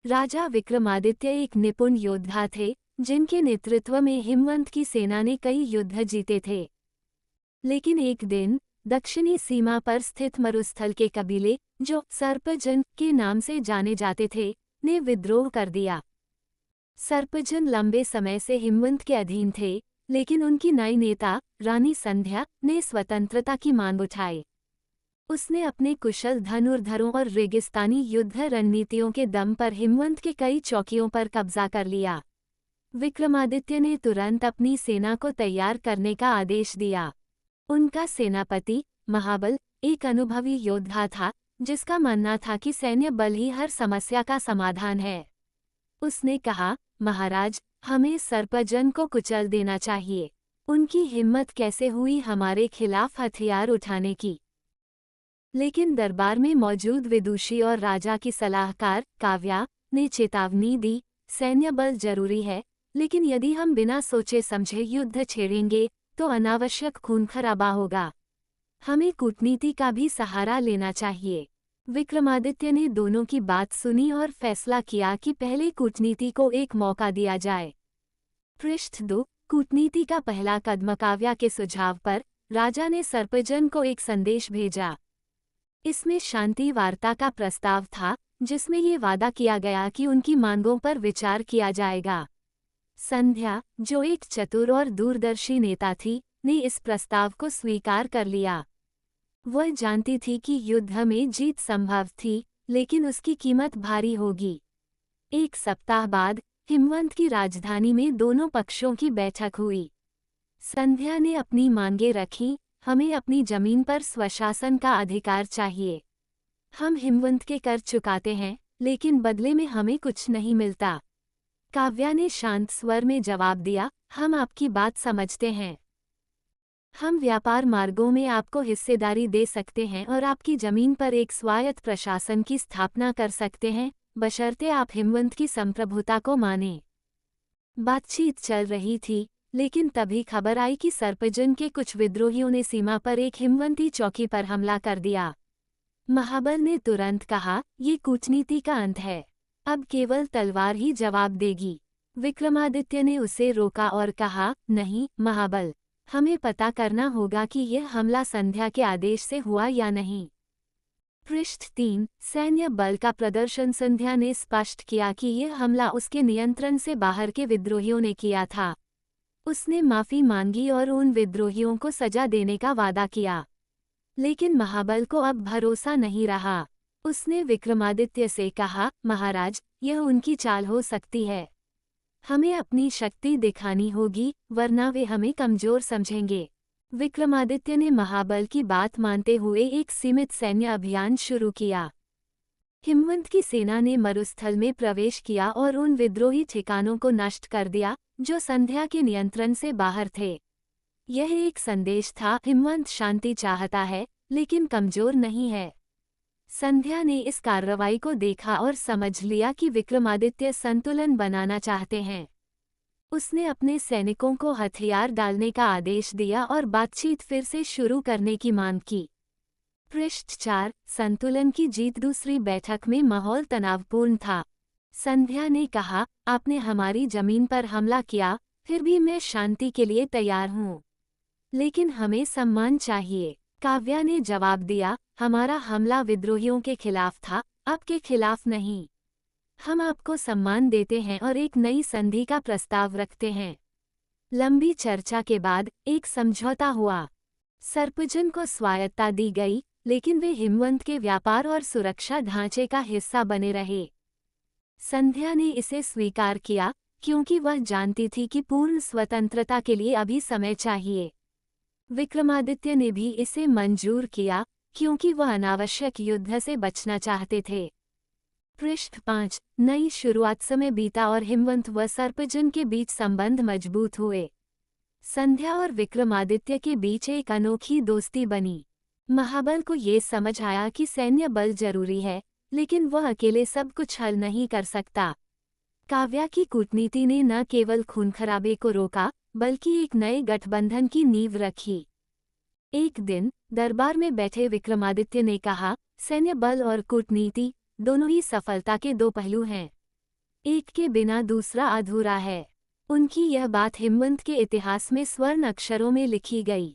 राजा विक्रमादित्य एक निपुण योद्धा थे, जिनके नेतृत्व में हिमवंत की सेना ने कई युद्ध जीते थे। लेकिन एक दिन दक्षिणी सीमा पर स्थित मरुस्थल के कबीले, जो सर्पजन के नाम से जाने जाते थे, ने विद्रोह कर दिया। सर्पजन लंबे समय से हिमवंत के अधीन थे, लेकिन उनकी नई नेता रानी संध्या ने स्वतंत्रता की मांग उठाई। उसने अपने कुशल धनुर्धरों और रेगिस्तानी युद्ध रणनीतियों के दम पर हिमवंत के कई चौकियों पर कब्जा कर लिया। विक्रमादित्य ने तुरंत अपनी सेना को तैयार करने का आदेश दिया। उनका सेनापति महाबल एक अनुभवी योद्धा था, जिसका मानना था कि सैन्य बल ही हर समस्या का समाधान है। उसने कहा, महाराज, हमें सर्पजन को कुचल देना चाहिए। उनकी हिम्मत कैसे हुई हमारे खिलाफ हथियार उठाने की। लेकिन दरबार में मौजूद विदुषी और राजा की सलाहकार काव्या ने चेतावनी दी, सैन्य बल जरूरी है, लेकिन यदि हम बिना सोचे समझे युद्ध छेड़ेंगे तो अनावश्यक खून खराबा होगा। हमें कूटनीति का भी सहारा लेना चाहिए। विक्रमादित्य ने दोनों की बात सुनी और फैसला किया कि पहले कूटनीति को एक मौका दिया जाए। पृष्ठ 2। कूटनीति का पहला कदम। काव्या के सुझाव पर राजा ने सर्पजन को एक संदेश भेजा। इसमें शांति वार्ता का प्रस्ताव था, जिसमें ये वादा किया गया कि उनकी मांगों पर विचार किया जाएगा। संध्या, जो एक चतुर और दूरदर्शी नेता थी, ने इस प्रस्ताव को स्वीकार कर लिया। वह जानती थी कि युद्ध में जीत संभव थी, लेकिन उसकी कीमत भारी होगी। एक सप्ताह बाद हिमवंत की राजधानी में दोनों पक्षों की बैठक हुई। संध्या ने अपनी मांगें रखीं, हमें अपनी जमीन पर स्वशासन का अधिकार चाहिए। हम हिमवंत के कर चुकाते हैं, लेकिन बदले में हमें कुछ नहीं मिलता। काव्या ने शांत स्वर में जवाब दिया, हम आपकी बात समझते हैं। हम व्यापार मार्गों में आपको हिस्सेदारी दे सकते हैं और आपकी जमीन पर एक स्वायत्त प्रशासन की स्थापना कर सकते हैं, बशर्ते आप हिमवंत की संप्रभुता को मानें। बातचीत चल रही थी, लेकिन तभी खबर आई कि सर्पजन के कुछ विद्रोहियों ने सीमा पर एक हिमवंती चौकी पर हमला कर दिया। महाबल ने तुरंत कहा, ये कूटनीति का अंत है। अब केवल तलवार ही जवाब देगी। विक्रमादित्य ने उसे रोका और कहा, नहीं महाबल, हमें पता करना होगा कि यह हमला संध्या के आदेश से हुआ या नहीं। पृष्ठ 3। सैन्य बल का प्रदर्शन। संध्या ने स्पष्ट किया कि यह हमला उसके नियंत्रण से बाहर के विद्रोहियों ने किया था। उसने माफी मांगी और उन विद्रोहियों को सजा देने का वादा किया। लेकिन महाबल को अब भरोसा नहीं रहा। उसने विक्रमादित्य से कहा, महाराज, यह उनकी चाल हो सकती है। हमें अपनी शक्ति दिखानी होगी, वरना वे हमें कमजोर समझेंगे। विक्रमादित्य ने महाबल की बात मानते हुए एक सीमित सैन्य अभियान शुरू किया। हिमवंत की सेना ने मरुस्थल में प्रवेश किया और उन विद्रोही ठिकानों को नष्ट कर दिया, जो संध्या के नियंत्रण से बाहर थे। यह एक संदेश था, हिमवंत शांति चाहता है, लेकिन कमजोर नहीं है। संध्या ने इस कार्रवाई को देखा और समझ लिया कि विक्रमादित्य संतुलन बनाना चाहते हैं। उसने अपने सैनिकों को हथियार डालने का आदेश दिया और बातचीत फिर से शुरू करने की मांग की। पृष्ठ 4। संतुलन की जीत। दूसरी बैठक में माहौल तनावपूर्ण था। संध्या ने कहा, आपने हमारी जमीन पर हमला किया, फिर भी मैं शांति के लिए तैयार हूँ। लेकिन हमें सम्मान चाहिए। काव्या ने जवाब दिया, हमारा हमला विद्रोहियों के खिलाफ था, आपके खिलाफ नहीं। हम आपको सम्मान देते हैं और एक नई संधि का प्रस्ताव रखते हैं। लंबी चर्चा के बाद एक समझौता हुआ। सर्पजन को स्वायत्तता दी गई, लेकिन वे हिमवंत के व्यापार और सुरक्षा ढांचे का हिस्सा बने रहे। संध्या ने इसे स्वीकार किया, क्योंकि वह जानती थी कि पूर्ण स्वतंत्रता के लिए अभी समय चाहिए। विक्रमादित्य ने भी इसे मंजूर किया, क्योंकि वह अनावश्यक युद्ध से बचना चाहते थे। पृष्ठ 5। नई शुरुआत। समय बीता और हिमवंत व सर्पजन के बीच संबंध मजबूत हुए। संध्या और विक्रमादित्य के बीच एक अनोखी दोस्ती बनी। महाबल को ये समझ आया कि सैन्य बल जरूरी है, लेकिन वह अकेले सब कुछ हल नहीं कर सकता। काव्या की कूटनीति ने न केवल खूनखराबे को रोका, बल्कि एक नए गठबंधन की नींव रखी। एक दिन दरबार में बैठे विक्रमादित्य ने कहा, सैन्य बल और कूटनीति दोनों ही सफलता के दो पहलू हैं। एक के बिना दूसरा अधूरा है। उनकी यह बात हिमवंत के इतिहास में स्वर्ण अक्षरों में लिखी गई।